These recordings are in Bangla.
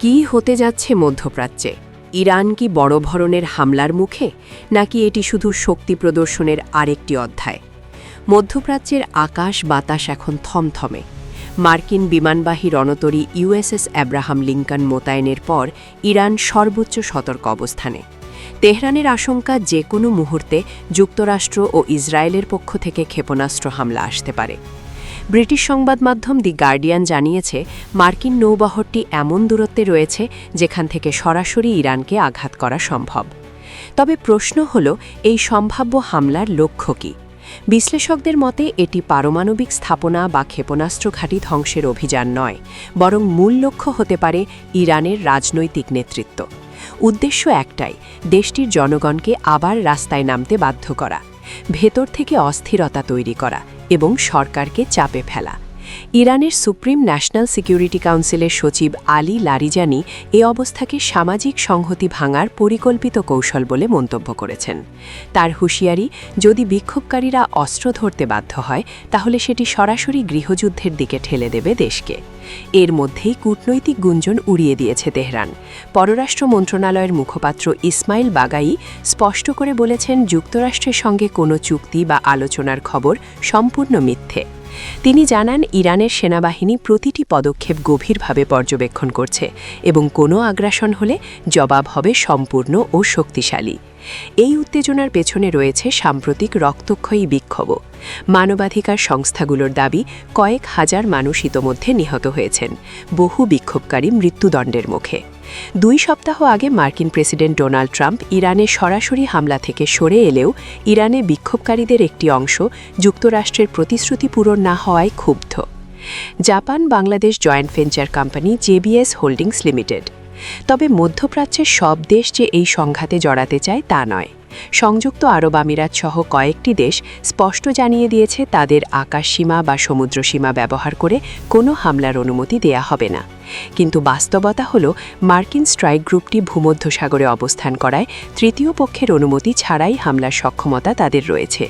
কি হতে যাচ্ছে মধ্যপ্রাচ্যে? ইরান কি বড় ধরনের হামলার মুখে, নাকি এটি শুধু শক্তি প্রদর্শনের আরেকটি অধ্যায়? মধ্যপ্রাচ্যের আকাশ বাতাস এখন থমথমে। মার্কিন বিমানবাহী রণতরী ইউএসএস অ্যাব্রাহাম লিঙ্কন মোতায়েনের পর ইরান সর্বোচ্চ সতর্ক অবস্থানে। তেহরানের আশঙ্কা যে কোনো মুহূর্তে যুক্তরাষ্ট্র ও ইসরায়েলের পক্ষ থেকে ক্ষেপণাস্ত্র হামলা আসতে পারে। ব্রিটিশ সংবাদ মাধ্যম দি গার্ডিয়ান জানিয়েছে, মার্কিন নৌবহরটি এমন দূরত্বে রয়েছে যেখান থেকে সরাসরি ইরানকে আঘাত করা সম্ভব। তবে প্রশ্ন হল, এই সম্ভাব্য হামলার লক্ষ্য কী? বিশ্লেষকদের মতে এটি পারমাণবিক স্থাপনা বা ক্ষেপণাস্ত্র ঘাঁটি ধ্বংসের অভিযান নয়, বরং মূল লক্ষ্য হতে পারে ইরানের রাজনৈতিক নেতৃত্ব। উদ্দেশ্য একটাই, দেশটির জনগণকে আবার রাস্তায় নামতে বাধ্য করা, ভেতর থেকে অস্থিরতা তৈরি করা এবং সরকারকে চাপে ফেলা। ইরানের সুপ্রিম ন্যাশনাল সিকিউরিটি কাউন্সিলের সচিব আলী লারিজানি এ অবস্থাকে সামাজিক সংহতি ভাঙার পরিকল্পিত কৌশল বলে মন্তব্য করেছেন। তার হুঁশিয়ারি, যদি বিক্ষোভকারীরা অস্ত্র ধরতে বাধ্য হয় তাহলে সেটি সরাসরি গৃহযুদ্ধের দিকে ঠেলে দেবে দেশকে। এর মধ্যেই কূটনৈতিক গুঞ্জন উড়িয়ে দিয়েছে তেহরান। পররাষ্ট্র মন্ত্রণালয়ের মুখপাত্র ইসমাইল বাগাই স্পষ্ট করে বলেছেন, যুক্তরাষ্ট্রের সঙ্গে কোনো চুক্তি বা আলোচনার খবর সম্পূর্ণ মিথ্যে। তিনি জানান, ইরানের সেনাবাহিনী প্রতিটি পদক্ষেপ গভীরভাবে পর্যবেক্ষণ করছে এবং কোনো আগ্রাসন হলে জবাব হবে সম্পূর্ণ ও শক্তিশালী। এই উত্তেজনার পেছনে রয়েছে সাম্প্রতিক রক্তক্ষয়ী বিক্ষোভও। মানবাধিকার সংস্থাগুলোর দাবি, কয়েক হাজার মানুষ ইতোমধ্যে নিহত হয়েছেন, বহু বিক্ষোভকারী মৃত্যুদণ্ডের মুখে। 2 সপ্তাহ আগে মার্কিন প্রেসিডেন্ট ডোনাল্ড ট্রাম্প ইরানে সরাসরি হামলা থেকে সরে এলেও ইরানে বিক্ষোভকারীদের একটি অংশ যুক্তরাষ্ট্রের প্রতিশ্রুতি পূরণ না হওয়ায় ক্ষুব্ধ। Japan Bangladesh joint venture company JBS holdings limited. তবে মধ্যপ্রাচ্যের সব দেশ যে এই সংঘাতে জড়াতে চায় তা নয়। সংযুক্ত আরব আমিরাত সহ কয়েকটি দেশ স্পষ্ট জানিয়ে দিয়েছে, তাদের আকাশসীমা বা সমুদ্রসীমা ব্যবহার করে কোনো হামলার অনুমতি দেয়া হবে না। কিন্তু বাস্তবতা হল, মার্কিন স্ট্রাইক গ্রুপটি ভূমধ্যসাগরে অবস্থান করায় তৃতীয় পক্ষের অনুমতি ছাড়াই হামলার সক্ষমতা তাদের রয়েছে।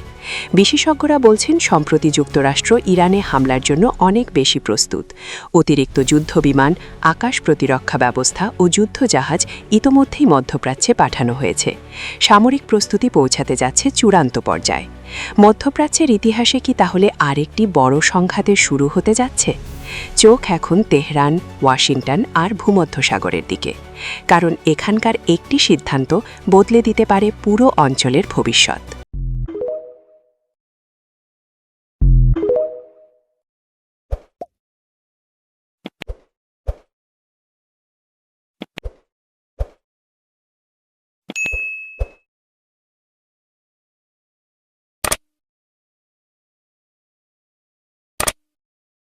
বিশেষজ্ঞরা বলছেন, সম্প্রতি যুক্তরাষ্ট্র ইরানে হামলার জন্য অনেক বেশি প্রস্তুত। অতিরিক্ত যুদ্ধবিমান, আকাশ প্রতিরক্ষা ব্যবস্থা ও যুদ্ধজাহাজ ইতোমধ্যেই মধ্যপ্রাচ্যে পাঠানো হয়েছে। সামরিক প্রস্তুতি পৌঁছাতে যাচ্ছে চূড়ান্ত পর্যায়ে। মধ্যপ্রাচ্যের ইতিহাসে কি তাহলে আরেকটি বড় সংঘাতের শুরু হতে যাচ্ছে? চোখ এখন তেহরান, ওয়াশিংটন আর ভূমধ্যসাগরের দিকে, কারণ এখানকার একটি সিদ্ধান্ত বদলে দিতে পারে পুরো অঞ্চলের ভবিষ্যৎ।